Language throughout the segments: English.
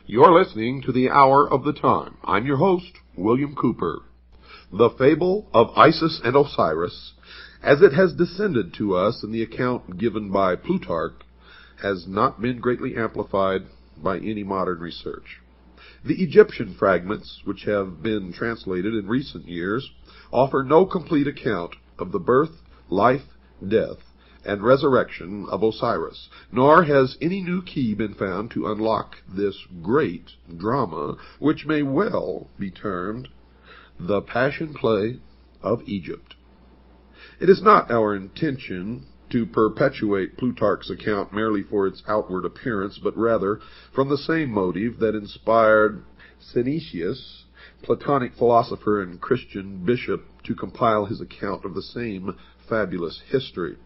You're listening to the Hour of the Time. I'm your host, William Cooper. The fable of Isis and Osiris, as it has descended to us in the account given by Plutarch, has not been greatly amplified by any modern research. The Egyptian fragments, which have been translated in recent years, offer no complete account of the birth, life, death, and resurrection of Osiris, nor has any new key been found to unlock this great drama, which may well be termed the Passion Play of Egypt. It is not our intention to perpetuate Plutarch's account merely for its outward appearance, but rather from the same motive that inspired Synesius, Platonic philosopher and Christian bishop, to compile his account of the same fabulous history.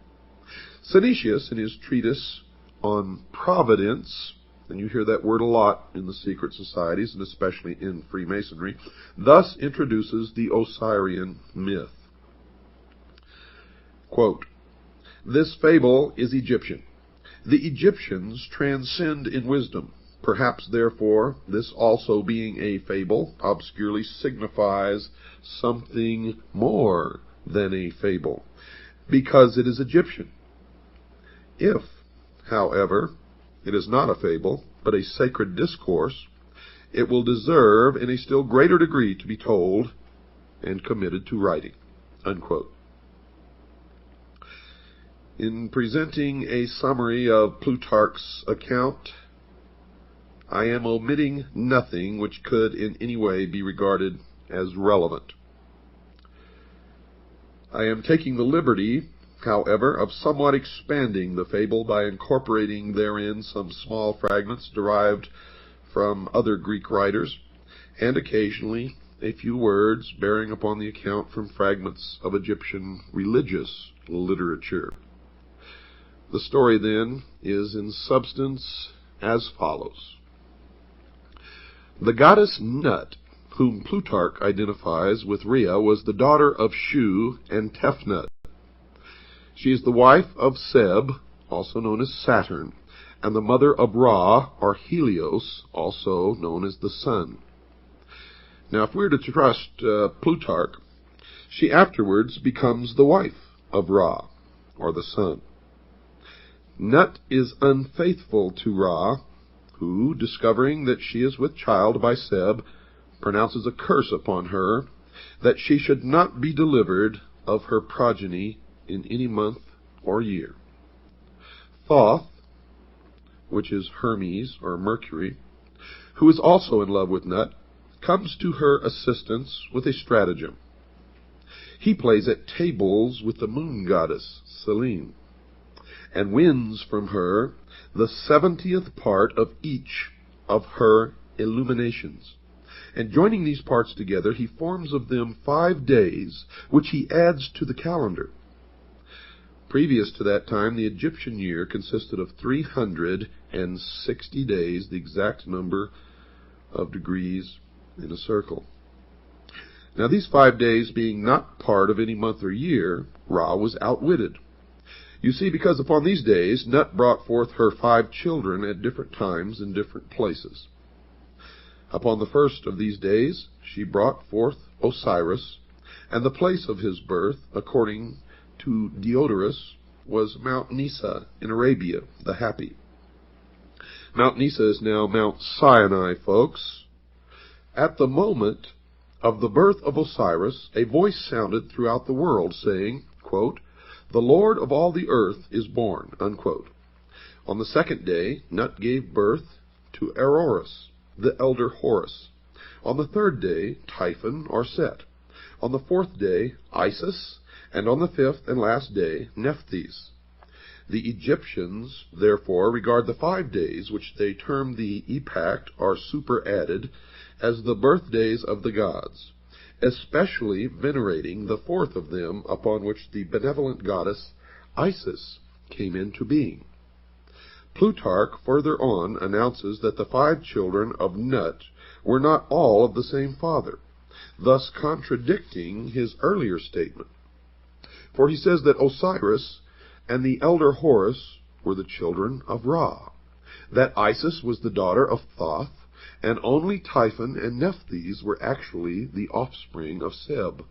Synesius, in his treatise on Providence, and you hear that word a lot in the secret societies, and especially in Freemasonry, thus introduces the Osirian myth. Quote, "This fable is Egyptian. The Egyptians transcend in wisdom. Perhaps, therefore, this also being a fable, obscurely signifies something more than a fable, because it is Egyptian. If, however, it is not a fable, but a sacred discourse, it will deserve in a still greater degree to be told and committed to writing." Unquote. In presenting a summary of Plutarch's account, I am omitting nothing which could in any way be regarded as relevant. I am taking the liberty, however, of somewhat expanding the fable by incorporating therein some small fragments derived from other Greek writers, and occasionally a few words bearing upon the account from fragments of Egyptian religious literature. The story, then, is in substance as follows. The goddess Nut, whom Plutarch identifies with Rhea, was the daughter of Shu and Tefnut. She is the wife of Seb, also known as Saturn, and the mother of Ra, or Helios, also known as the sun. Now, if we're to trust Plutarch, she afterwards becomes the wife of Ra, or the sun. Nut is unfaithful to Ra, who, discovering that she is with child by Seb, pronounces a curse upon her that she should not be delivered of her progeny in any month or year. Thoth, which is Hermes or Mercury, who is also in love with Nut, comes to her assistance with a stratagem. He plays at tables with the moon goddess, Selene, and wins from her the 70th part of each of her illuminations. And joining these parts together, he forms of them 5 days, which he adds to the calendar. Previous to that time, the Egyptian year consisted of 360 days, the exact number of degrees in a circle. Now, these 5 days being not part of any month or year, Ra was outwitted. You see, because upon these days, Nut brought forth her 5 children at different times in different places. Upon the first of these days, she brought forth Osiris, and the place of his birth, according to Diodorus, was Mount Nisa in Arabia, the Happy. Mount Nisa is now Mount Sinai, folks. At the moment of the birth of Osiris, a voice sounded throughout the world, saying, quote, "The Lord of all the earth is born." Unquote. On the second day, Nut gave birth to Eroris, the elder Horus. On the third day, Typhon or Set. On the fourth day, Isis, and on the 5th and last day, Nephthys. The Egyptians, therefore, regard the 5 days, which they term the epact, or superadded, as the birthdays of the gods, especially venerating the 4th of them, upon which the benevolent goddess Isis came into being. Plutarch further on announces that the 5 children of Nut were not all of the same father, thus contradicting his earlier statement. For he says that Osiris and the elder Horus were the children of Ra, that Isis was the daughter of Thoth, and only Typhon and Nephthys were actually the offspring of Seb.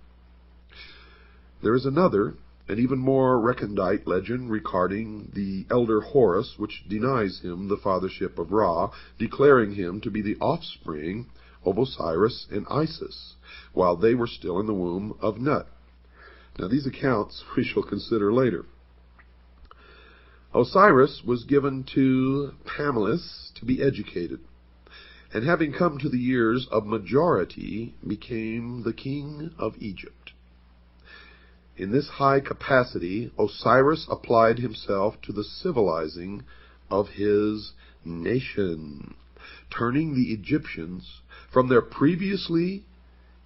There is another, and even more recondite legend regarding the elder Horus, which denies him the fathership of Ra, declaring him to be the offspring of Osiris and Isis, while they were still in the womb of Nut. Now these accounts we shall consider later. Osiris was given to Pamela to be educated, and having come to the years of majority, became the king of Egypt. In this high capacity, Osiris applied himself to the civilizing of his nation, turning the Egyptians from their previously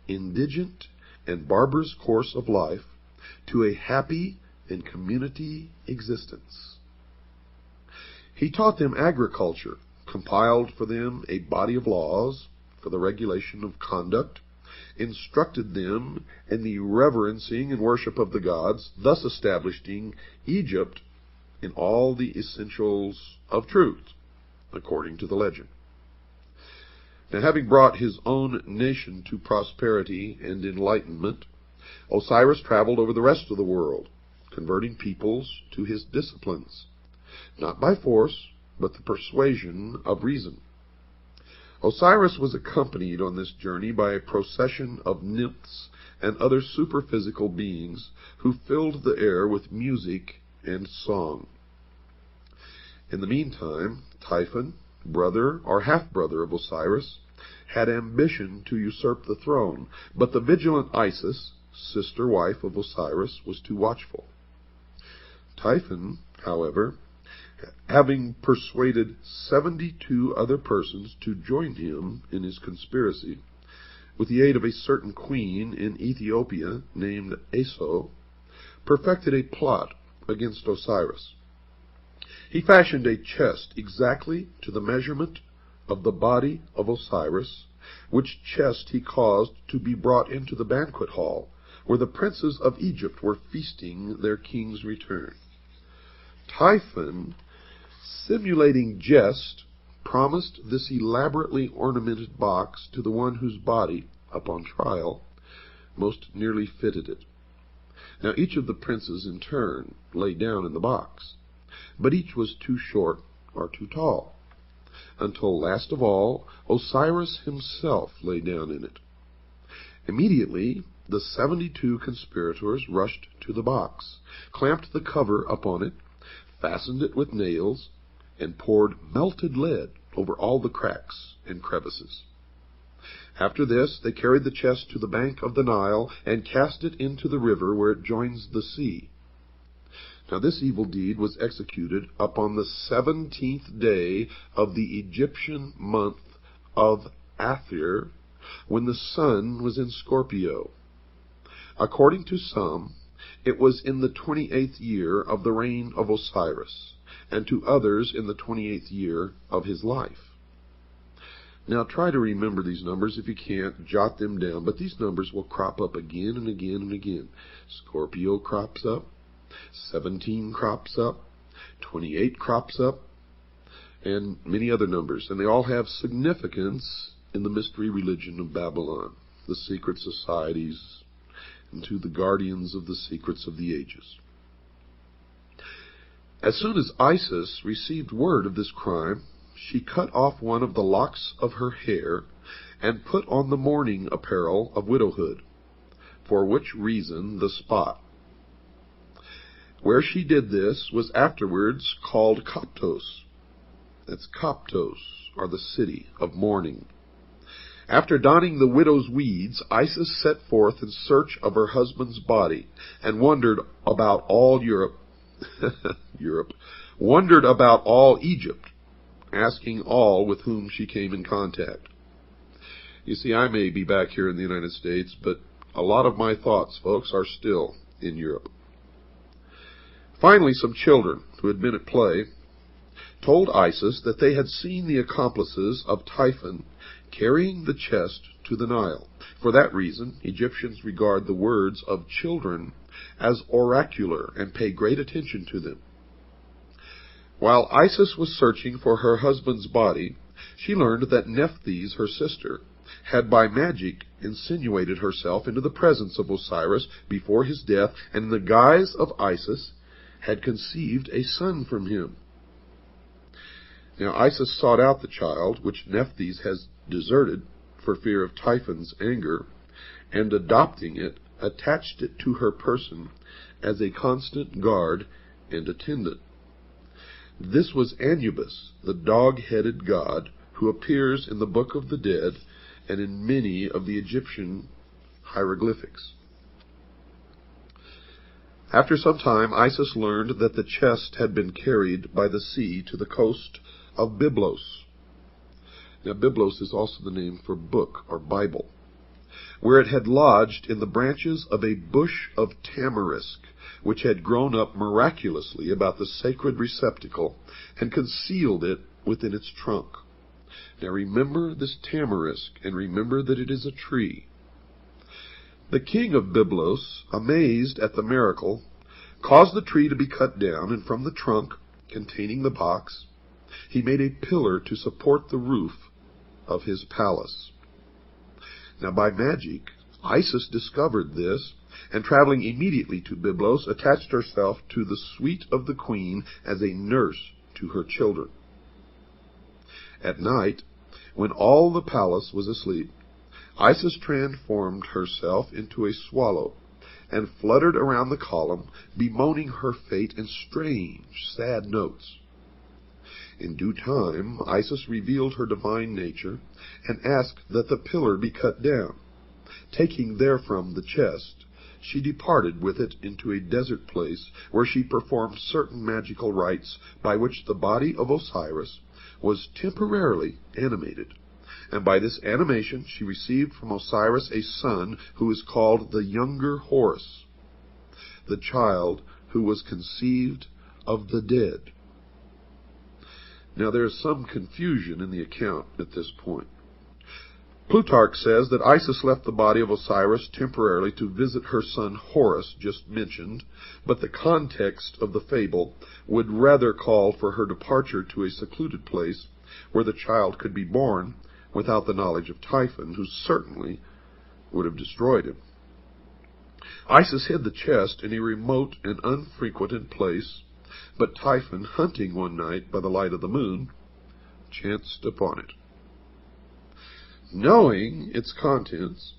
indigent and barbarous course of life to a happy and community existence. He taught them agriculture, compiled for them a body of laws for the regulation of conduct, instructed them in the reverencing and worship of the gods, thus establishing Egypt in all the essentials of truth, according to the legend. Now, having brought his own nation to prosperity and enlightenment, Osiris traveled over the rest of the world, converting peoples to his disciplines, not by force, but the persuasion of reason. Osiris was accompanied on this journey by a procession of nymphs and other superphysical beings who filled the air with music and song. In the meantime, Typhon, brother or half-brother of Osiris, had ambition to usurp the throne, but the vigilant Isis, sister wife of Osiris, was too watchful. Typhon, however, having persuaded 72 other persons to join him in his conspiracy, with the aid of a certain queen in Ethiopia named Eso, perfected a plot against Osiris. He fashioned a chest exactly to the measurement of the body of Osiris, which chest he caused to be brought into the banquet hall, where the princes of Egypt were feasting their king's return. Typhon, simulating jest, promised this elaborately ornamented box to the one whose body, upon trial, most nearly fitted it. Now each of the princes in turn lay down in the box, but each was too short or too tall, until last of all Osiris himself lay down in it. Immediately the 72 conspirators rushed to the box, clamped the cover upon it, fastened it with nails, and poured melted lead over all the cracks and crevices. After this, they carried the chest to the bank of the Nile and cast it into the river where it joins the sea. Now this evil deed was executed upon the 17th day of the Egyptian month of Athir, when the sun was in Scorpio. According to some, it was in the 28th year of the reign of Osiris, and to others in the 28th year of his life. Now try to remember these numbers. If you can't, jot them down, but these numbers will crop up again and again and again. Scorpio crops up, 17 crops up, 28 crops up, and many other numbers, and they all have significance in the mystery religion of Babylon, the secret societies, and to the guardians of the secrets of the ages. As soon as Isis received word of this crime, she cut off one of the locks of her hair and put on the mourning apparel of widowhood, for which reason the spot where she did this was afterwards called Koptos. That's Koptos, or the city of mourning. After donning the widow's weeds, Isis set forth in search of her husband's body, and wandered about all wandered about all Egypt, asking all with whom she came in contact. You see, I may be back here in the United States, but a lot of my thoughts, folks, are still in Europe. Finally, some children who had been at play told Isis that they had seen the accomplices of Typhon carrying the chest to the Nile. For that reason, Egyptians regard the words of children as oracular and pay great attention to them. While Isis was searching for her husband's body, She learned that Nephthys, her sister, had by magic insinuated herself into the presence of Osiris before his death, and in the guise of Isis had conceived a son from him. Now Isis sought out the child, which Nephthys has deserted for fear of Typhon's anger, and adopting it, attached it to her person as a constant guard and attendant. This was Anubis, the dog-headed god, who appears in the Book of the Dead and in many of the Egyptian hieroglyphics. After some time, Isis learned that the chest had been carried by the sea to the coast of Byblos. Now, Byblos is also the name for book or Bible, where it had lodged in the branches of a bush of tamarisk, which had grown up miraculously about the sacred receptacle and concealed it within its trunk. Now remember this tamarisk, and remember that it is a tree. The king of Byblos, amazed at the miracle, caused the tree to be cut down, and from the trunk containing the box, he made a pillar to support the roof of his palace. Now by magic, Isis discovered this, and traveling immediately to Byblos, attached herself to the suite of the queen as a nurse to her children. At night, when all the palace was asleep, Isis transformed herself into a swallow and fluttered around the column, bemoaning her fate in strange, sad notes. In due time, Isis revealed her divine nature and asked that the pillar be cut down. Taking therefrom the chest, she departed with it into a desert place, where she performed certain magical rites by which the body of Osiris was temporarily animated. And by this animation she received from Osiris a son who is called the younger Horus, the child who was conceived of the dead. Now there is some confusion in the account at this point. Plutarch says that Isis left the body of Osiris temporarily to visit her son Horus, just mentioned, but the context of the fable would rather call for her departure to a secluded place where the child could be born without the knowledge of Typhon, who certainly would have destroyed him. Isis hid the chest in a remote and unfrequented place, but Typhon, hunting one night by the light of the moon, chanced upon it. Knowing its contents,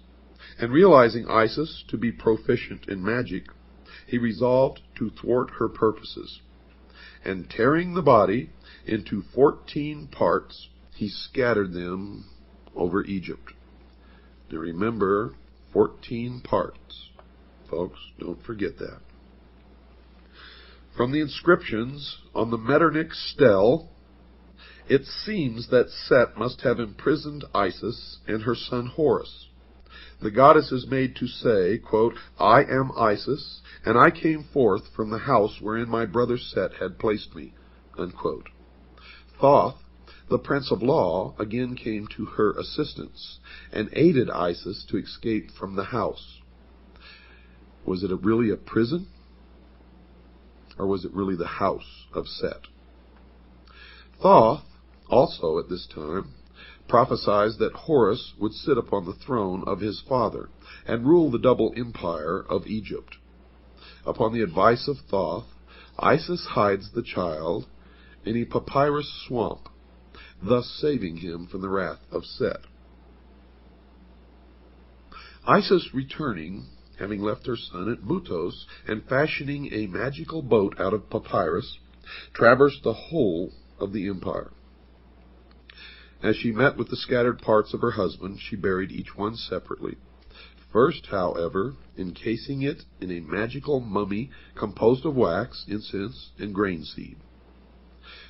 and realizing Isis to be proficient in magic, he resolved to thwart her purposes, and tearing the body into 14 parts, he scattered them over Egypt. Now remember, 14 parts. Folks, don't forget that. From the inscriptions on the Metternich stele, it seems that Set must have imprisoned Isis and her son Horus. The goddess is made to say, quote, "I am Isis, and I came forth from the house wherein my brother Set had placed me," unquote. Thoth, the prince of law, again came to her assistance and aided Isis to escape from the house. Was it really a prison? Or was it really the house of Set? Thoth, also at this time, prophesied that Horus would sit upon the throne of his father and rule the double empire of Egypt. Upon the advice of Thoth, Isis hides the child in a papyrus swamp, thus saving him from the wrath of Set. Isis returning, having left her son at Butos, and fashioning a magical boat out of papyrus, traversed the whole of the empire. As she met with the scattered parts of her husband, she buried each one separately, first, however, encasing it in a magical mummy composed of wax, incense, and grain seed.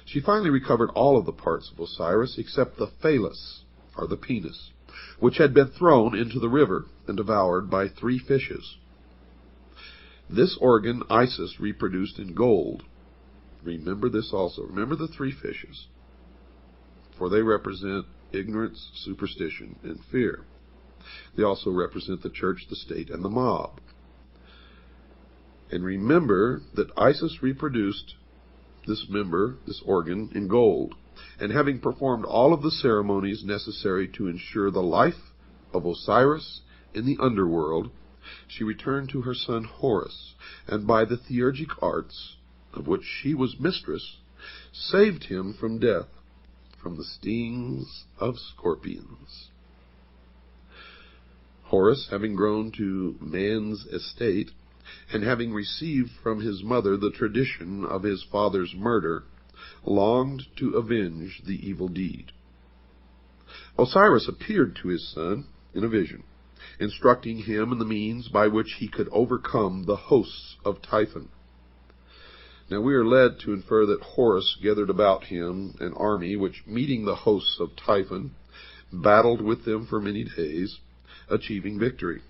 She finally recovered all of the parts of Osiris except the phallus, or the penis, which had been thrown into the river and devoured by 3 fishes. This organ Isis reproduced in gold. Remember this also. Remember the 3 fishes, for they represent ignorance, superstition, and fear. They also represent the church, the state, and the mob. And remember that Isis reproduced this organ, in gold. and having performed all of the ceremonies necessary to ensure the life of Osiris in the underworld, she returned to her son Horus, and by the theurgic arts, of which she was mistress, saved him from death, from the stings of scorpions. Horus, having grown to man's estate, and having received from his mother the tradition of his father's murder, longed to avenge the evil deed. Osiris appeared to his son in a vision, instructing him in the means by which he could overcome the hosts of Typhon. Now we are led to infer that Horus gathered about him an army which, meeting the hosts of Typhon, battled with them for many days, achieving victory.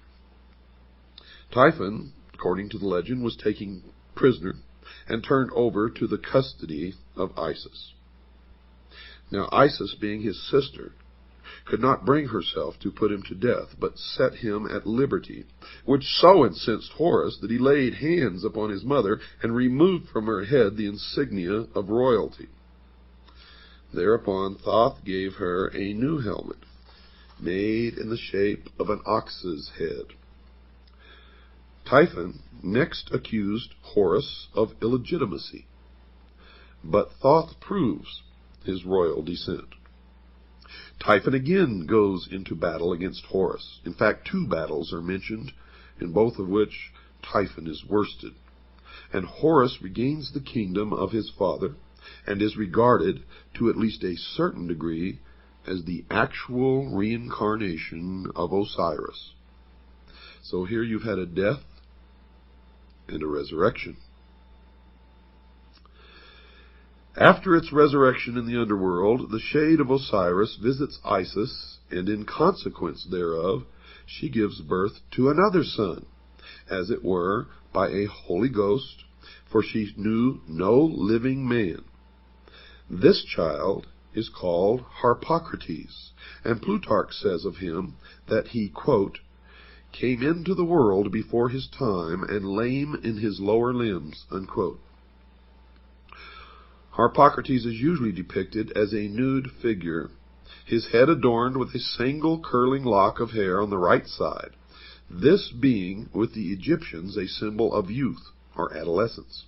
Typhon, according to the legend, was taken prisoner and turned over to the custody of Isis. Now Isis, being his sister, could not bring herself to put him to death, but set him at liberty, which so incensed Horus that he laid hands upon his mother and removed from her head the insignia of royalty. Thereupon Thoth gave her a new helmet, made in the shape of an ox's head. Typhon next accused Horus of illegitimacy, but Thoth proves his royal descent. Typhon again goes into battle against Horus. In fact, 2 battles are mentioned, in both of which Typhon is worsted. And Horus regains the kingdom of his father, and is regarded, to at least a certain degree, as the actual reincarnation of Osiris. So here you've had a death and a resurrection. After its resurrection in the underworld, the shade of Osiris visits Isis, and in consequence thereof, she gives birth to another son, as it were, by a Holy Ghost, for she knew no living man. This child is called Harpocrates, and Plutarch says of him that he, quote, came into the world before his time, and lame in his lower limbs, unquote. Harpocrates is usually depicted as a nude figure, his head adorned with a single curling lock of hair on the right side, this being, with the Egyptians, a symbol of youth or adolescence.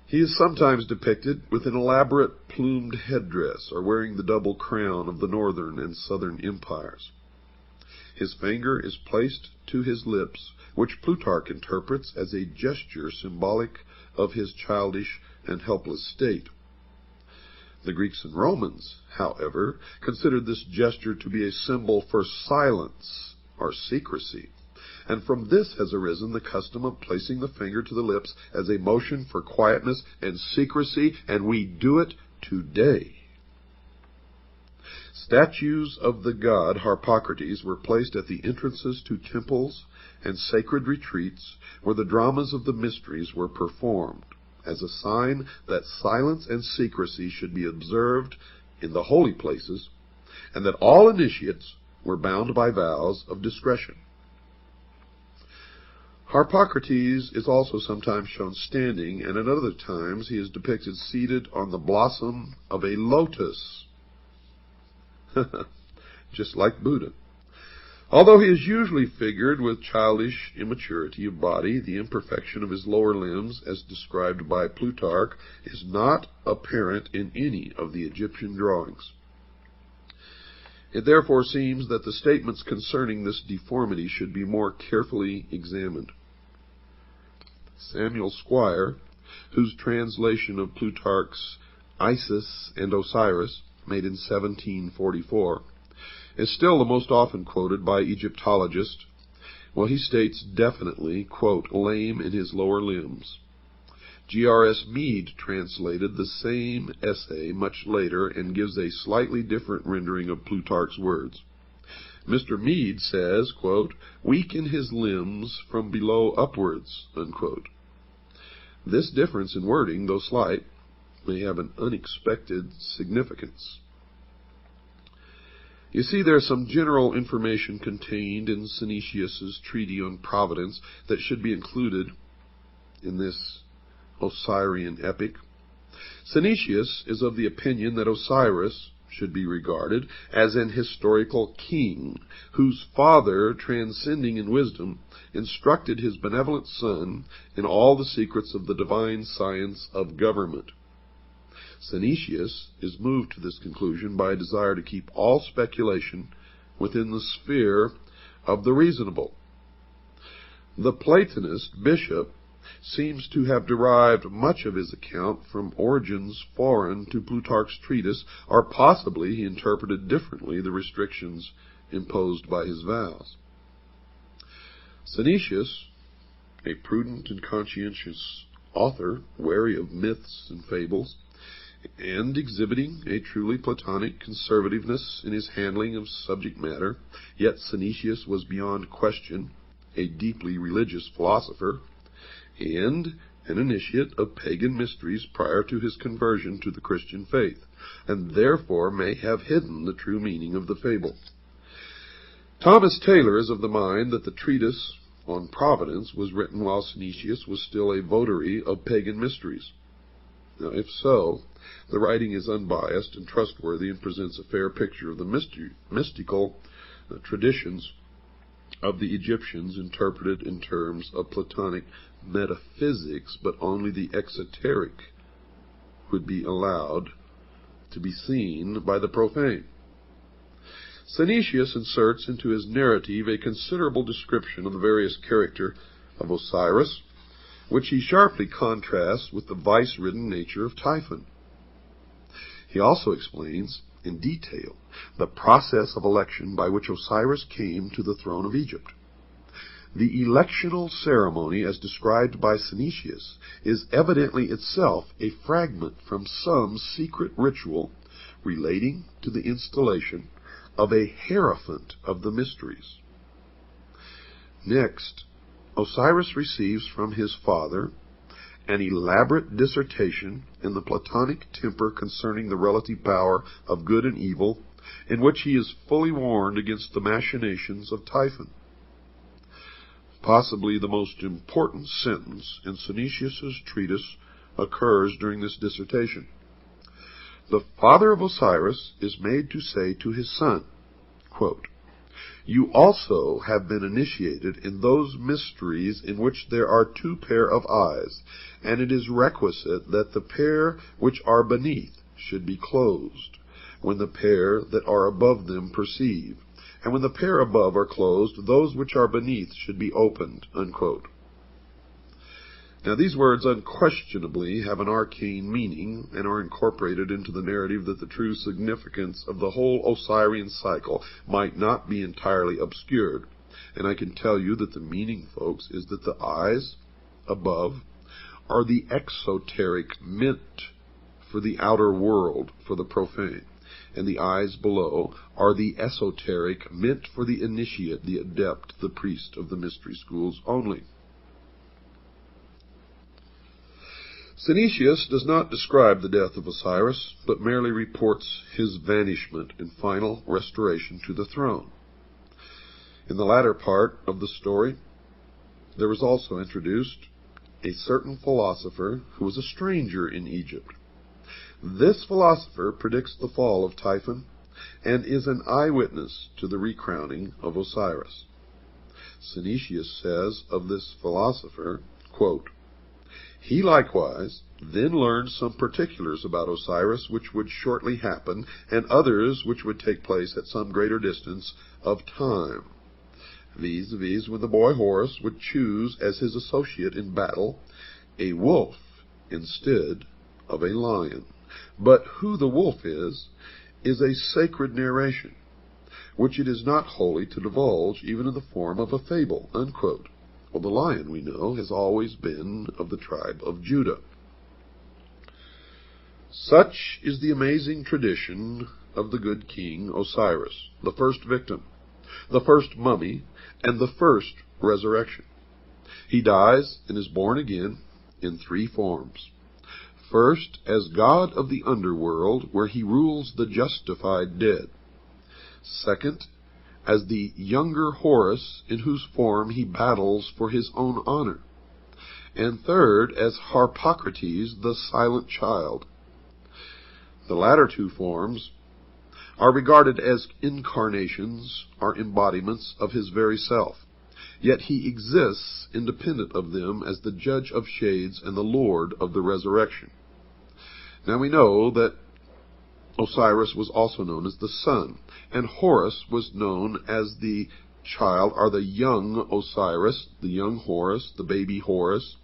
He is sometimes depicted with an elaborate plumed headdress, or wearing the double crown of the northern and southern empires. His finger is placed to his lips, which Plutarch interprets as a gesture symbolic of his childish and helpless state. The Greeks and Romans, however, considered this gesture to be a symbol for silence or secrecy, and from this has arisen the custom of placing the finger to the lips as a motion for quietness and secrecy, and we do it today. Statues of the god Harpocrates were placed at the entrances to temples and sacred retreats where the dramas of the mysteries were performed, as a sign that silence and secrecy should be observed in the holy places, and that all initiates were bound by vows of discretion. Harpocrates is also sometimes shown standing, and at other times he is depicted seated on the blossom of a lotus, just like Buddha. Although he is usually figured with childish immaturity of body, the imperfection of his lower limbs, as described by Plutarch, is not apparent in any of the Egyptian drawings. It therefore seems that the statements concerning this deformity should be more carefully examined. Samuel Squire, whose translation of Plutarch's Isis and Osiris, made in 1744, is still the most often quoted by Egyptologists. Well, he states definitely, quote, lame in his lower limbs. G.R.S. Mead translated the same essay much later and gives a slightly different rendering of Plutarch's words. Mr. Mead says, quote, weak in his limbs from below upwards, unquote. This difference in wording, though slight, may have an unexpected significance. You see, there's some general information contained in Synesius's treatise on Providence that should be included in this Osirian epic. Synesius is of the opinion that Osiris should be regarded as an historical king, whose father, transcending in wisdom, instructed his benevolent son in all the secrets of the divine science of government. Synesius is moved to this conclusion by a desire to keep all speculation within the sphere of the reasonable. The Platonist bishop seems to have derived much of his account from origins foreign to Plutarch's treatise, or possibly he interpreted differently the restrictions imposed by his vows. Synesius, a prudent and conscientious author, wary of myths and fables, and exhibiting a truly Platonic conservativeness in his handling of subject matter, yet Synesius was beyond question a deeply religious philosopher, and an initiate of pagan mysteries prior to his conversion to the Christian faith, and therefore may have hidden the true meaning of the fable. Thomas Taylor is of the mind that the treatise on Providence was written while Synesius was still a votary of pagan mysteries. Now, if so, the writing is unbiased and trustworthy and presents a fair picture of the mystical traditions of the Egyptians interpreted in terms of Platonic metaphysics, but only the exoteric would be allowed to be seen by the profane. Synesius inserts into his narrative a considerable description of the various character of Osiris, which he sharply contrasts with the vice-ridden nature of Typhon. He also explains in detail the process of election by which Osiris came to the throne of Egypt. The electional ceremony, as described by Synesius, is evidently itself a fragment from some secret ritual relating to the installation of a hierophant of the mysteries. Next, Osiris receives from his father an elaborate dissertation in the Platonic temper concerning the relative power of good and evil, in which he is fully warned against the machinations of Typhon. Possibly the most important sentence in Synesius's treatise occurs during this dissertation. The father of Osiris is made to say to his son, quote, "You also have been initiated in those mysteries in which there are two pair of eyes, and it is requisite that the pair which are beneath should be closed, when the pair that are above them perceive, and when the pair above are closed, those which are beneath should be opened." Unquote. Now, these words unquestionably have an arcane meaning and are incorporated into the narrative that the true significance of the whole Osirian cycle might not be entirely obscured. And I can tell you that the meaning, folks, is that the eyes above are the exoteric meant for the outer world, for the profane, and the eyes below are the esoteric meant for the initiate, the adept, the priest of the mystery schools only. Synesius does not describe the death of Osiris, but merely reports his vanishment and final restoration to the throne. In the latter part of the story, there was also introduced a certain philosopher who was a stranger in Egypt. This philosopher predicts the fall of Typhon and is an eyewitness to the recrowning of Osiris. Synesius says of this philosopher, quote, "He likewise then learned some particulars about Osiris which would shortly happen, and others which would take place at some greater distance of time, viz. When the boy Horus would choose as his associate in battle a wolf instead of a lion. But who the wolf is a sacred narration, which it is not holy to divulge even in the form of a fable." Unquote. Well, the lion, we know, has always been of the tribe of Judah. Such is the amazing tradition of the good king Osiris, the first victim, the first mummy, and the first resurrection. He dies and is born again in three forms. First, as god of the underworld, where he rules the justified dead. Second, as the younger Horus, in whose form he battles for his own honor. And third, as Harpocrates, the silent child, The latter two forms are regarded as incarnations or embodiments of his very self. Yet he exists independent of them as the judge of shades and the lord of the resurrection. Now we know that Osiris was also known as the sun, and Horus was known as the child, or the young Osiris, the young Horus, the baby Horus.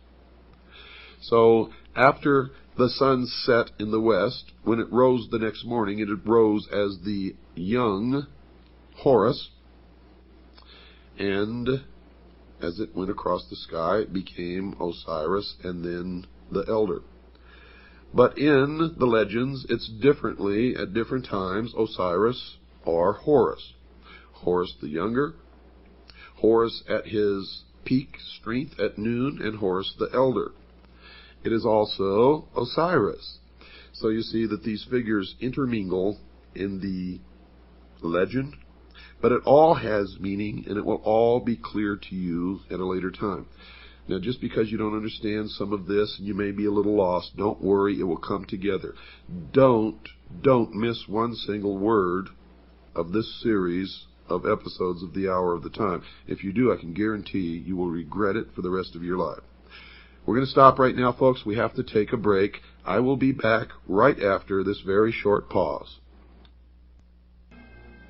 So after the sun set in the west, when it rose the next morning, it rose as the young Horus, and as it went across the sky, it became Osiris and then the elder. But in the legends, it's differently at different times Osiris or Horus. Horus the younger, Horus at his peak strength at noon, and Horus the elder. It is also Osiris. So you see that these figures intermingle in the legend, but it all has meaning, and it will all be clear to you at a later time. Now, just because you don't understand some of this and you may be a little lost, don't worry, it will come together. Don't miss one single word of this series of episodes of the Hour of the Time. If you do, I can guarantee you will regret it for the rest of your life. We're going to stop right now, folks. We have to take a break. I will be back right after this very short pause.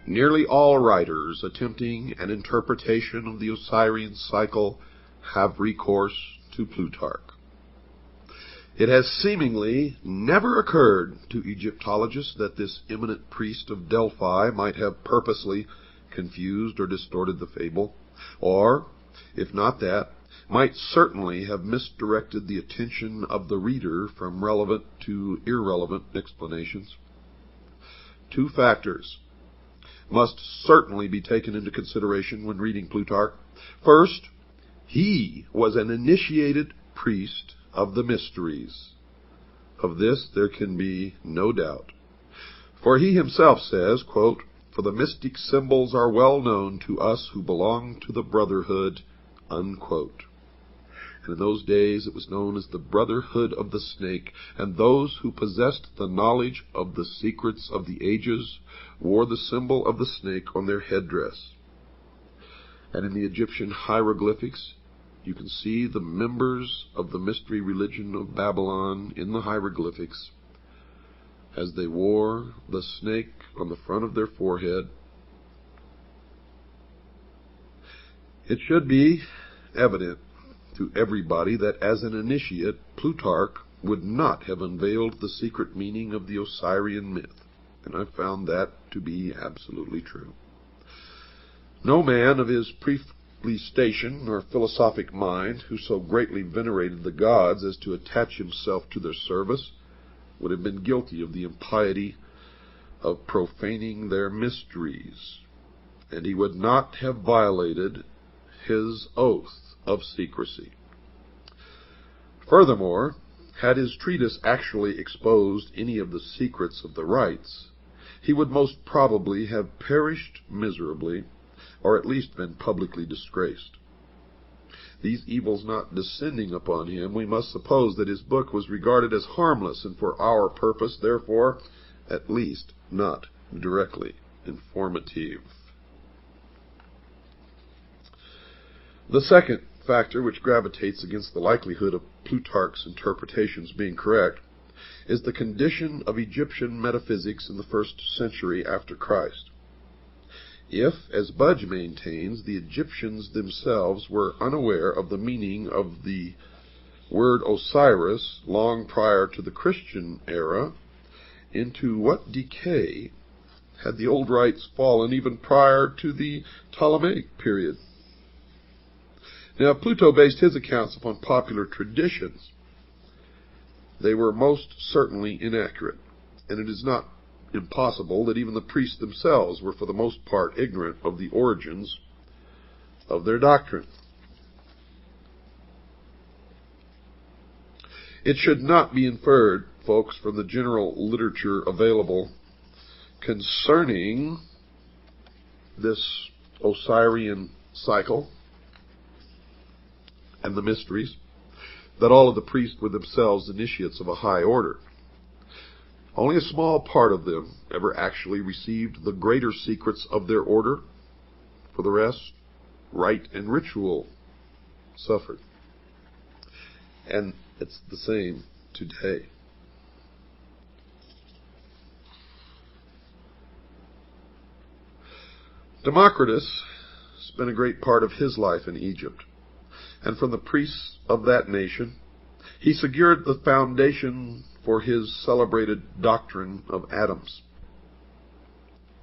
Nearly all writers attempting an interpretation of the Osirian cycle have recourse to Plutarch. It has seemingly never occurred to Egyptologists that this eminent priest of Delphi might have purposely confused or distorted the fable, or, if not that, might certainly have misdirected the attention of the reader from relevant to irrelevant explanations. Two factors must certainly be taken into consideration when reading Plutarch. First, he was an initiated priest of the mysteries. Of this there can be no doubt. For he himself says, quote, "For the mystic symbols are well known to us who belong to the brotherhood," unquote. And in those days it was known as the Brotherhood of the Snake, and those who possessed the knowledge of the secrets of the ages wore the symbol of the snake on their headdress. And in the Egyptian hieroglyphics, you can see the members of the mystery religion of Babylon in the hieroglyphics, as they wore the snake on the front of their forehead. It should be evident to everybody that as an initiate, Plutarch would not have unveiled the secret meaning of the Osirian myth, and I found that to be absolutely true. No man of his priestly station or philosophic mind who so greatly venerated the gods as to attach himself to their service would have been guilty of the impiety of profaning their mysteries, and he would not have violated his oath of secrecy. Furthermore, had his treatise actually exposed any of the secrets of the rites, he would most probably have perished miserably, or at least been publicly disgraced. These evils not descending upon him, we must suppose that his book was regarded as harmless, and for our purpose, therefore, at least not directly informative. The second factor which gravitates against the likelihood of Plutarch's interpretations being correct is the condition of Egyptian metaphysics in the 1st century after Christ. If, as Budge maintains, the Egyptians themselves were unaware of the meaning of the word Osiris long prior to the Christian era, into what decay had the old rites fallen even prior to the Ptolemaic period? Now, Pluto based his accounts upon popular traditions. They were most certainly inaccurate, and it is not impossible that even the priests themselves were for the most part ignorant of the origins of their doctrine. It should not be inferred, folks, from the general literature available concerning this Osirian cycle and the mysteries, that all of the priests were themselves initiates of a high order. Only a small part of them ever actually received the greater secrets of their order. For the rest, rite and ritual suffered. And it's the same today. Democritus spent a great part of his life in Egypt, and from the priests of that nation he secured the foundation for his celebrated doctrine of atoms.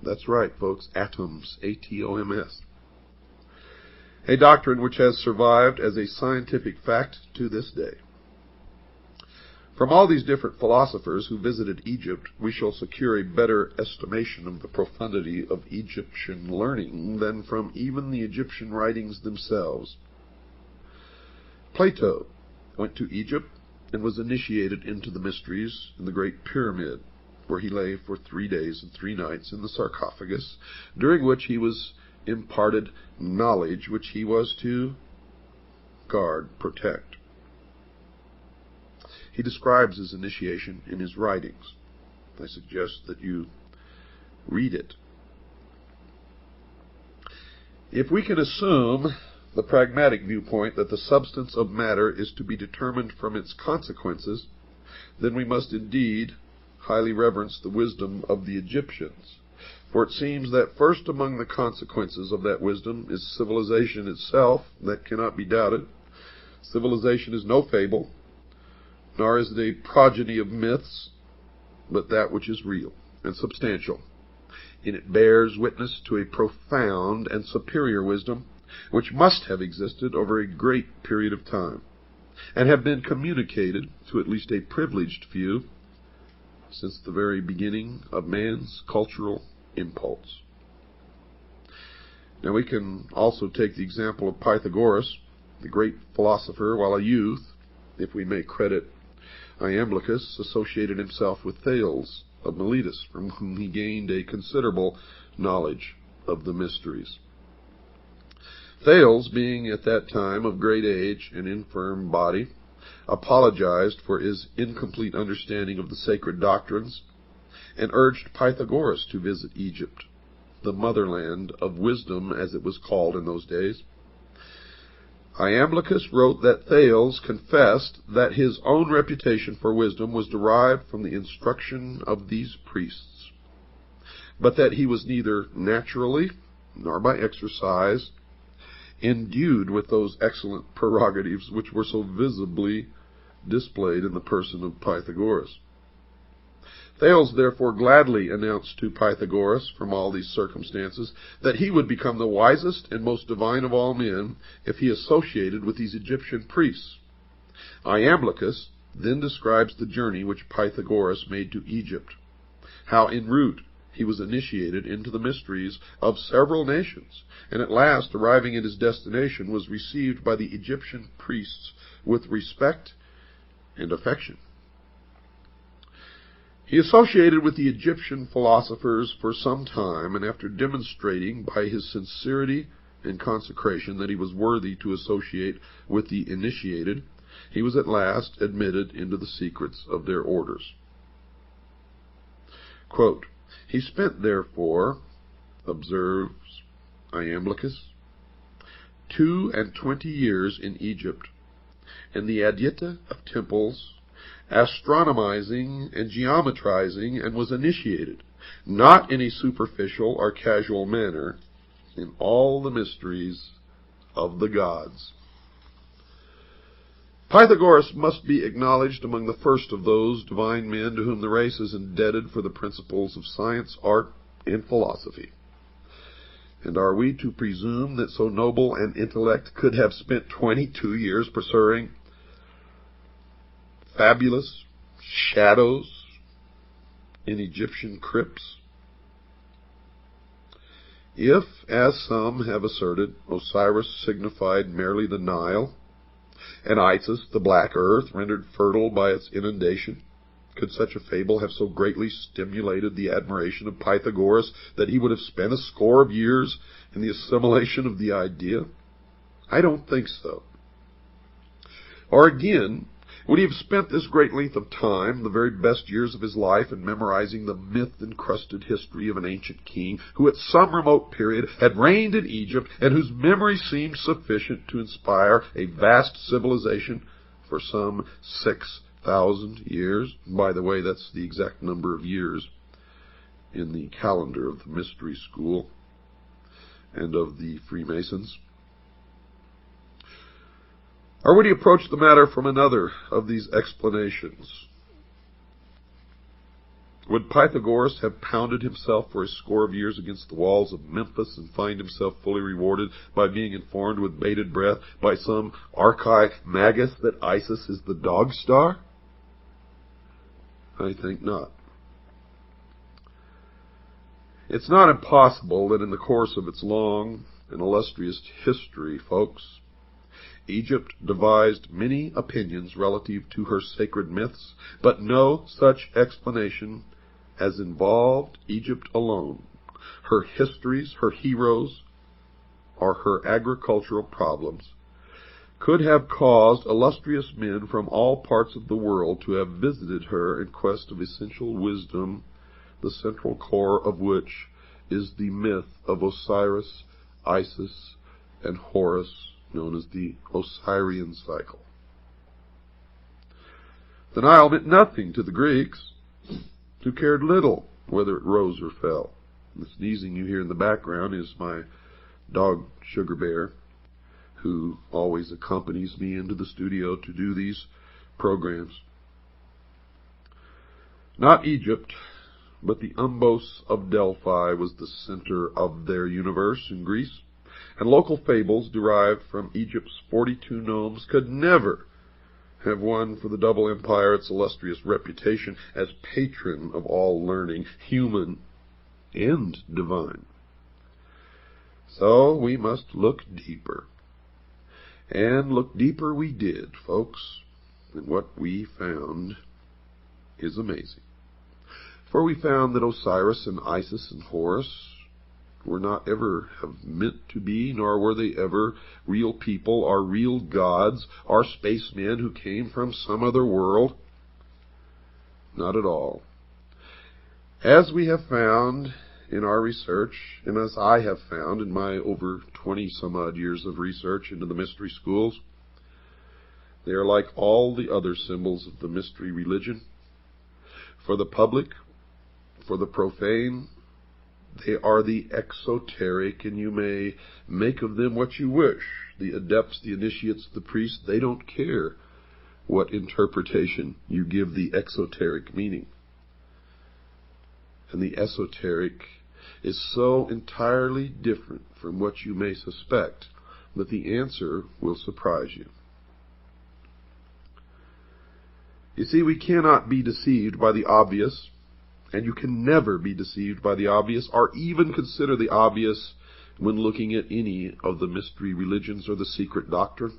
That's right, folks, atoms, A-T-O-M-S. A doctrine which has survived as a scientific fact to this day. From all these different philosophers who visited Egypt, we shall secure a better estimation of the profundity of Egyptian learning than from even the Egyptian writings themselves. Plato went to Egypt and was initiated into the mysteries in the Great Pyramid, where he lay for 3 days and 3 nights in the sarcophagus, during which he was imparted knowledge which he was to guard, protect. He describes his initiation in his writings. I suggest that you read it. If we can assume the pragmatic viewpoint that the substance of matter is to be determined from its consequences, then we must indeed highly reverence the wisdom of the Egyptians. For it seems that first among the consequences of that wisdom is civilization itself. That cannot be doubted. Civilization is no fable, nor is it a progeny of myths, but that which is real and substantial. And it bears witness to a profound and superior wisdom, which must have existed over a great period of time, and have been communicated to at least a privileged few since the very beginning of man's cultural impulse. Now we can also take the example of Pythagoras, the great philosopher. While a youth, if we may credit Iamblichus, associated himself with Thales of Miletus, from whom he gained a considerable knowledge of the mysteries. Thales, being at that time of great age and infirm body, apologized for his incomplete understanding of the sacred doctrines, and urged Pythagoras to visit Egypt, the motherland of wisdom, as it was called in those days. Iamblichus wrote that Thales confessed that his own reputation for wisdom was derived from the instruction of these priests, but that he was neither naturally nor by exercise endued with those excellent prerogatives which were so visibly displayed in the person of Pythagoras. Thales therefore gladly announced to Pythagoras, from all these circumstances, that he would become the wisest and most divine of all men if he associated with these Egyptian priests. Iamblichus then describes the journey which Pythagoras made to Egypt, how en route he was initiated into the mysteries of several nations, and at last, arriving at his destination, was received by the Egyptian priests with respect and affection. He associated with the Egyptian philosophers for some time, and after demonstrating by his sincerity and consecration that he was worthy to associate with the initiated, he was at last admitted into the secrets of their orders. Quote, he spent, therefore, observes Iamblichus, 22 years in Egypt, in the adyta of temples, astronomizing and geometrizing, and was initiated, not in a superficial or casual manner, in all the mysteries of the gods. Pythagoras must be acknowledged among the first of those divine men to whom the race is indebted for the principles of science, art, and philosophy. And are we to presume that so noble an intellect could have spent 22 years pursuing fabulous shadows in Egyptian crypts? If, as some have asserted, Osiris signified merely the Nile, and Isis the black earth rendered fertile by its inundation, could such a fable have so greatly stimulated the admiration of Pythagoras that he would have spent a score of years in the assimilation of the idea? I don't think so. Or again, Would he have spent this great length of time, the very best years of his life, in memorizing the myth-encrusted history of an ancient king who at some remote period had reigned in Egypt and whose memory seemed sufficient to inspire a vast civilization for some 6,000 years? By the way, that's the exact number of years in the calendar of the Mystery School and of the Freemasons. Or would he approach the matter from another of these explanations? Would Pythagoras have pounded himself for a score of years against the walls of Memphis and find himself fully rewarded by being informed with bated breath by some archi-magus that Isis is the dog star? I think not. It's not impossible that in the course of its long and illustrious history, folks, Egypt devised many opinions relative to her sacred myths, but no such explanation as involved Egypt alone, her histories, her heroes, or her agricultural problems, could have caused illustrious men from all parts of the world to have visited her in quest of essential wisdom, the central core of which is the myth of Osiris, Isis, and Horus, known as the Osirian cycle. The Nile meant nothing to the Greeks, who cared little whether it rose or fell. The sneezing you hear in the background is my dog, Sugar Bear, who always accompanies me into the studio to do these programs. Not Egypt, but the Umbos of Delphi was the center of their universe in Greece, and local fables derived from Egypt's 42 gnomes could never have won for the double empire its illustrious reputation as patron of all learning, human and divine. So we must look deeper. And look deeper we did, folks, and what we found is amazing. For we found that Osiris and Isis and Horus were not ever have meant to be, nor were they ever real people or real gods or spacemen who came from some other world. Not at all. As we have found in our research, and as I have found in my over 20-some-odd years of research into the mystery schools, they are like all the other symbols of the mystery religion. For the public, for the profane, they are the exoteric, and you may make of them what you wish. The adepts, the initiates, the priests, they don't care what interpretation you give the exoteric meaning. And the esoteric is so entirely different from what you may suspect that the answer will surprise you. You see, we cannot be deceived by the obvious, and you can never be deceived by the obvious, or even consider the obvious when looking at any of the mystery religions or the secret doctrine.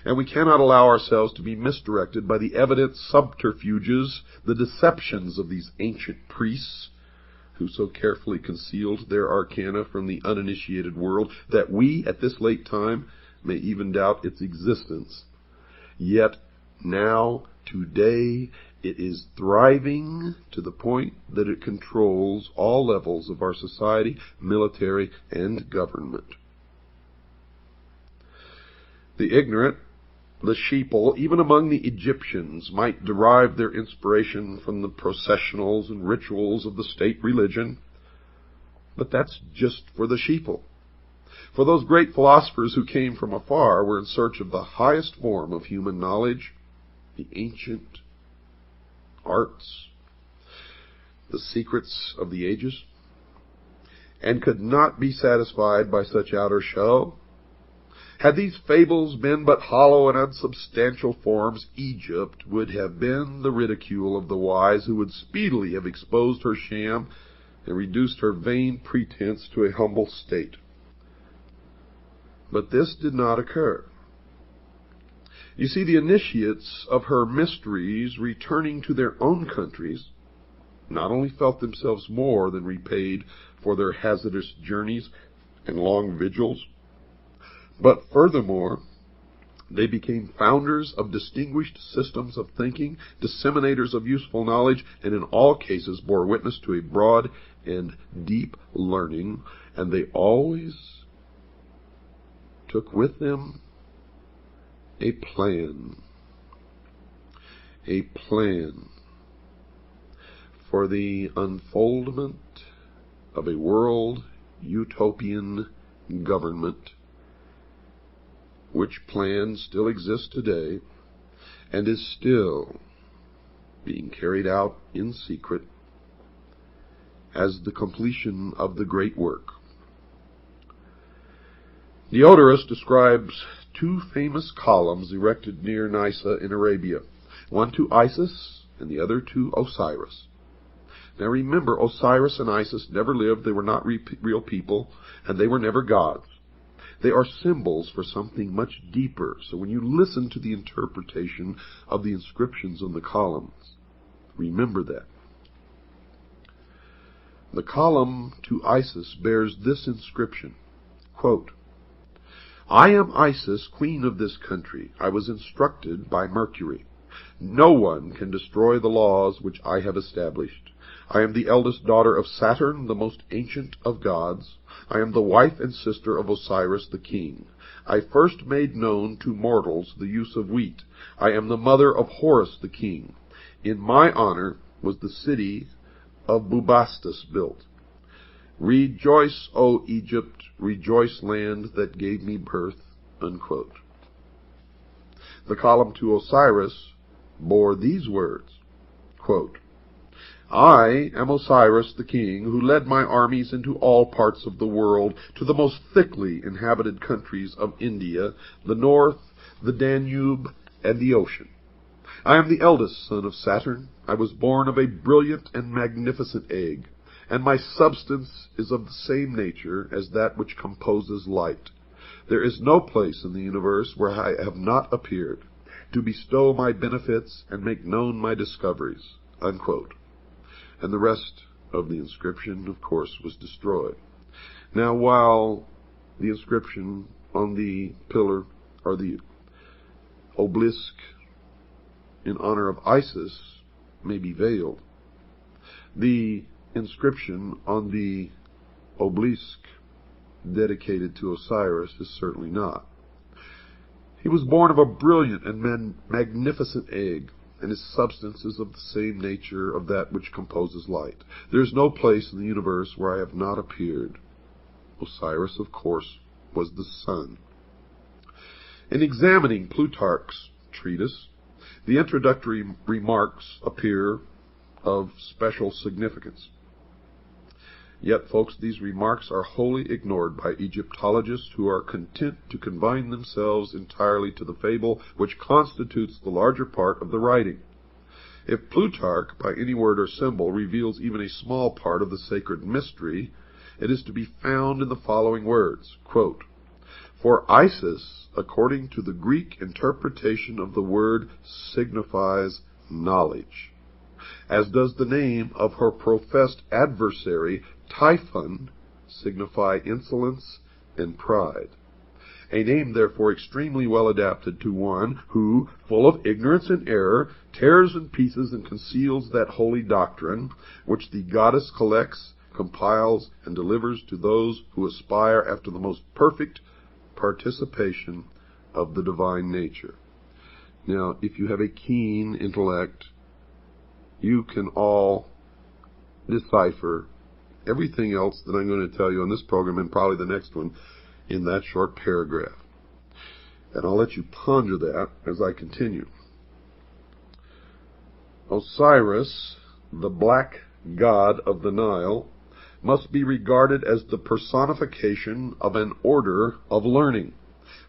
And we cannot allow ourselves to be misdirected by the evident subterfuges, the deceptions of these ancient priests, who so carefully concealed their arcana from the uninitiated world that we, at this late time, may even doubt its existence. Yet now, today, it is thriving to the point that it controls all levels of our society, military, and government. The ignorant, the sheeple, even among the Egyptians, might derive their inspiration from the processionals and rituals of the state religion, but that's just for the sheeple. For those great philosophers who came from afar were in search of the highest form of human knowledge, the ancient arts, the secrets of the ages, and could not be satisfied by such outer show. Had these fables been but hollow and unsubstantial forms, Egypt would have been the ridicule of the wise, who would speedily have exposed her sham and reduced her vain pretense to a humble state. But this did not occur. You see, the initiates of her mysteries, returning to their own countries, not only felt themselves more than repaid for their hazardous journeys and long vigils, but furthermore, They became founders of distinguished systems of thinking, disseminators of useful knowledge, and in all cases bore witness to a broad and deep learning, and they always took with them a plan for the unfoldment of a world utopian government, which plan still exists today and is still being carried out in secret as the completion of the great work. Osiris describes two famous columns erected near Nysa in Arabia, one to Isis and the other to Osiris. Now remember, Osiris and Isis never lived, they were not real people, and they were never gods. They are symbols for something much deeper. So when you listen to the interpretation of the inscriptions on the columns, remember that. The column to Isis bears this inscription, quote, "I am Isis, queen of this country. I was instructed by Mercury. No one can destroy the laws which I have established. I am the eldest daughter of Saturn, the most ancient of gods. I am the wife and sister of Osiris the king. I first made known to mortals the use of wheat. I am the mother of Horus the king. In my honor was the city of Bubastis built. Rejoice, O Egypt, rejoice, land that gave me birth." Unquote. The column to Osiris bore these words, quote, "I am Osiris the king, who led my armies into all parts of the world, to the most thickly inhabited countries of India, the north, the Danube, and the ocean. I am the eldest son of Saturn. I was born of a brilliant and magnificent egg, and my substance is of the same nature as that which composes light. There is no place in the universe where I have not appeared, to bestow my benefits and make known my discoveries." Unquote. And the rest of the inscription, of course, was destroyed. Now, while the inscription on the pillar, or the obelisk in honor of Isis, may be veiled, the inscription on the obelisk dedicated to Osiris is certainly not. He was born of a brilliant and magnificent egg, and his substance is of the same nature of that which composes light. There is no place in the universe where I have not appeared. Osiris, of course, was the sun. In examining Plutarch's treatise, the introductory remarks appear of special significance. Yet, folks, these remarks are wholly ignored by Egyptologists, who are content to confine themselves entirely to the fable which constitutes the larger part of the writing. If Plutarch, by any word or symbol, reveals even a small part of the sacred mystery, it is to be found in the following words, quote, "For Isis, according to the Greek interpretation of the word, signifies knowledge, as does the name of her professed adversary, Typhon, signify insolence and pride. A name, therefore, extremely well adapted to one who, full of ignorance and error, tears in pieces and conceals that holy doctrine, which the goddess collects, compiles, and delivers to those who aspire after the most perfect participation of the divine nature." Now, if you have a keen intellect, you can all decipher everything else that I'm going to tell you on this program, and probably the next one, in that short paragraph. And I'll let you ponder that as I continue. Osiris, the black god of the Nile, must be regarded as the personification of an order of learning,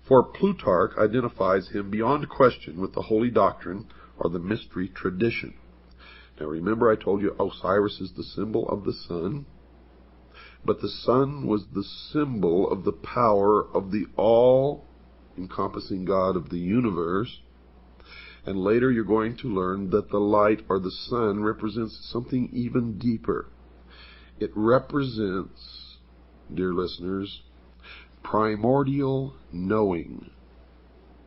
for Plutarch identifies him beyond question with the holy doctrine or the mystery tradition. Now remember, I told you Osiris is the symbol of the sun, but the sun was the symbol of the power of the all-encompassing God of the universe. And later you're going to learn that the light, or the sun, represents something even deeper. It represents, dear listeners, primordial knowing.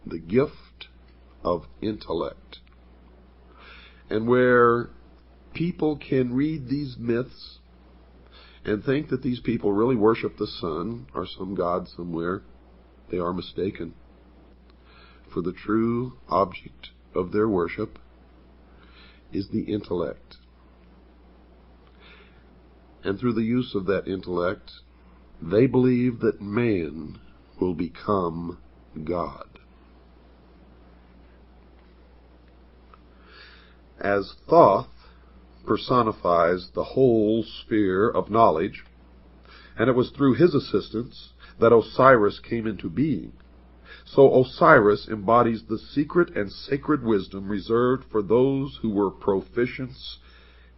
the gift of intellect. And where people can read these myths and think that these people really worship the sun or some god somewhere, they are mistaken. For the true object of their worship is the intellect. And through the use of that intellect, they believe that man will become God. As Thoth personifies the whole sphere of knowledge, and it was through his assistance that Osiris came into being, so Osiris embodies the secret and sacred wisdom reserved for those who were proficients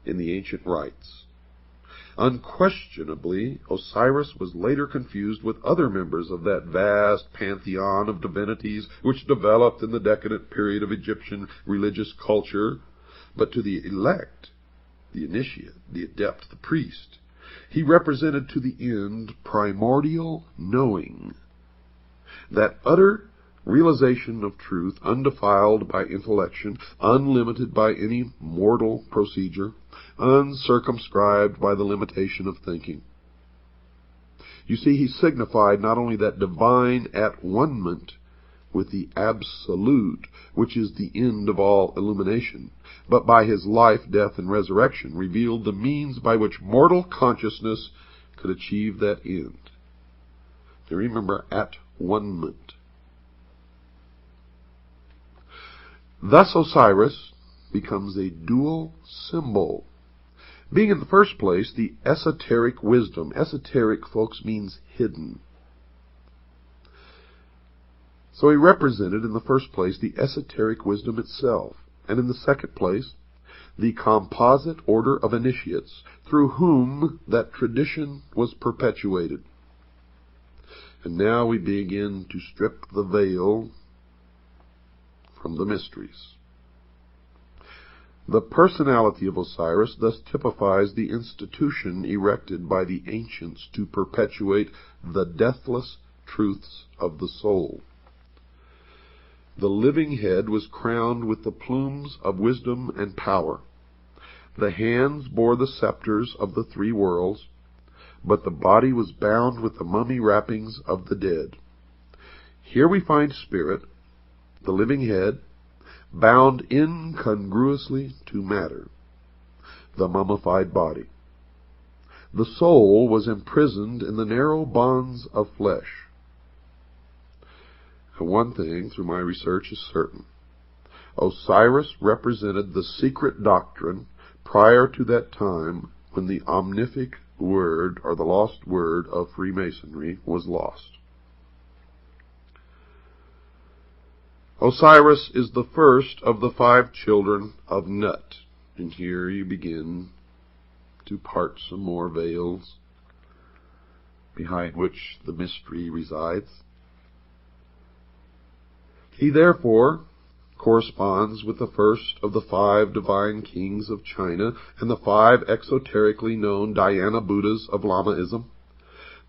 in the ancient rites. Unquestionably, Osiris was later confused with other members of that vast pantheon of divinities which developed in the decadent period of Egyptian religious culture. But to the elect, the initiate, the adept, the priest, he represented to the end primordial knowing, that utter realization of truth, undefiled by intellection, unlimited by any mortal procedure, uncircumscribed by the limitation of thinking. You see, he signified not only that divine at-one-ment with the Absolute, which is the end of all illumination, but by his life, death, and resurrection revealed the means by which mortal consciousness could achieve that end. Now remember, at-one-ment. Thus Osiris becomes a dual symbol, being in the first place the esoteric wisdom. Esoteric, folks, means hidden. So he represented in the first place the esoteric wisdom itself, and in the second place the composite order of initiates through whom that tradition was perpetuated. And now we begin to strip the veil from the mysteries. The personality of Osiris thus typifies the institution erected by the ancients to perpetuate the deathless truths of the soul. The living head was crowned with the plumes of wisdom and power. The hands bore the scepters of the three worlds, but the body was bound with the mummy wrappings of the dead. Here we find spirit, the living head, bound incongruously to matter, the mummified body. The soul was imprisoned in the narrow bonds of flesh. And one thing, through my research, is certain. Osiris represented the secret doctrine prior to that time when the omnific word, or the lost word, of Freemasonry was lost. Osiris is the first of the 5 children of Nut. And here you begin to part some more veils behind which the mystery resides. He therefore corresponds with the first of the 5 divine kings of China and the 5 exoterically known Dhyana Buddhas of Lamaism.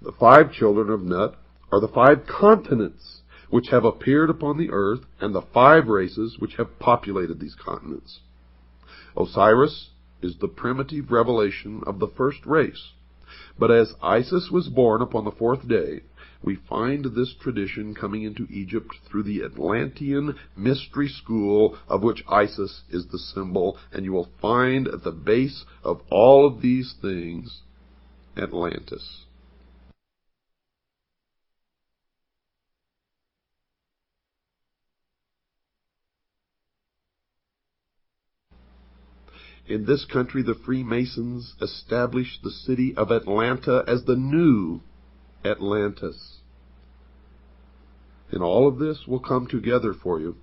The 5 children of Nut are the 5 continents which have appeared upon the earth and the 5 races which have populated these continents. Osiris is the primitive revelation of the first race, but as Isis was born upon the 4th day, we find this tradition coming into Egypt through the Atlantean mystery school of which Isis is the symbol, and you will find at the base of all of these things Atlantis. In this country, the Freemasons established the city of Atlanta as the new Atlantis. And all of this will come together for you.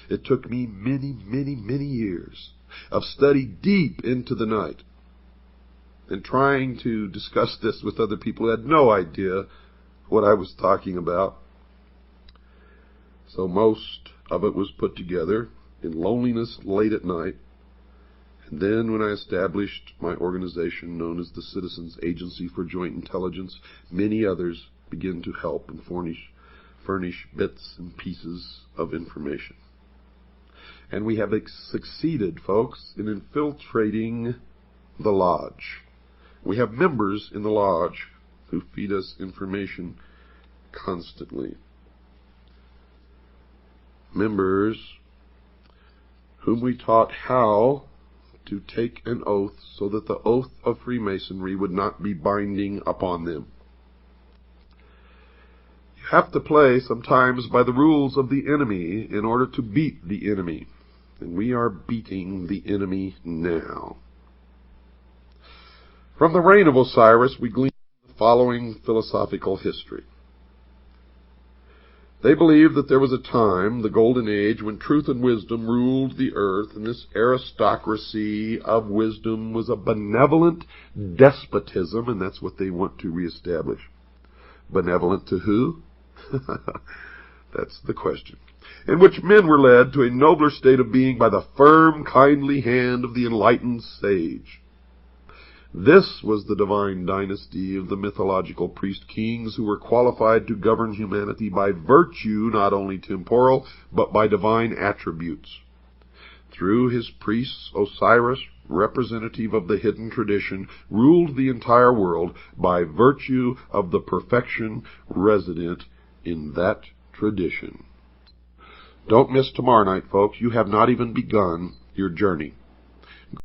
It took me many years of study deep into the night and trying to discuss this with other people who had no idea what I was talking about. So most of it was put together in loneliness late at night. And then when I established my organization known as the Citizens Agency for Joint Intelligence, many others began to help and furnish furnish bits and pieces of information. And we have succeeded, folks, in infiltrating the lodge. We have members in the lodge who feed us information constantly. Members whom we taught how to take an oath so that the oath of Freemasonry would not be binding upon them. You have to play sometimes by the rules of the enemy in order to beat the enemy. And we are beating the enemy now. From the reign of Osiris, we glean the following philosophical history. They believed that there was a time, the Golden Age, when truth and wisdom ruled the earth, and this aristocracy of wisdom was a benevolent despotism, and that's what they want to reestablish. Benevolent to who? That's the question. In which men were led to a nobler state of being by the firm, kindly hand of the enlightened sage. This was the divine dynasty of the mythological priest-kings who were qualified to govern humanity by virtue not only temporal, but by divine attributes. Through his priests, Osiris, representative of the hidden tradition, ruled the entire world by virtue of the perfection resident in that tradition. Don't miss tomorrow night, folks. You have not even begun your journey.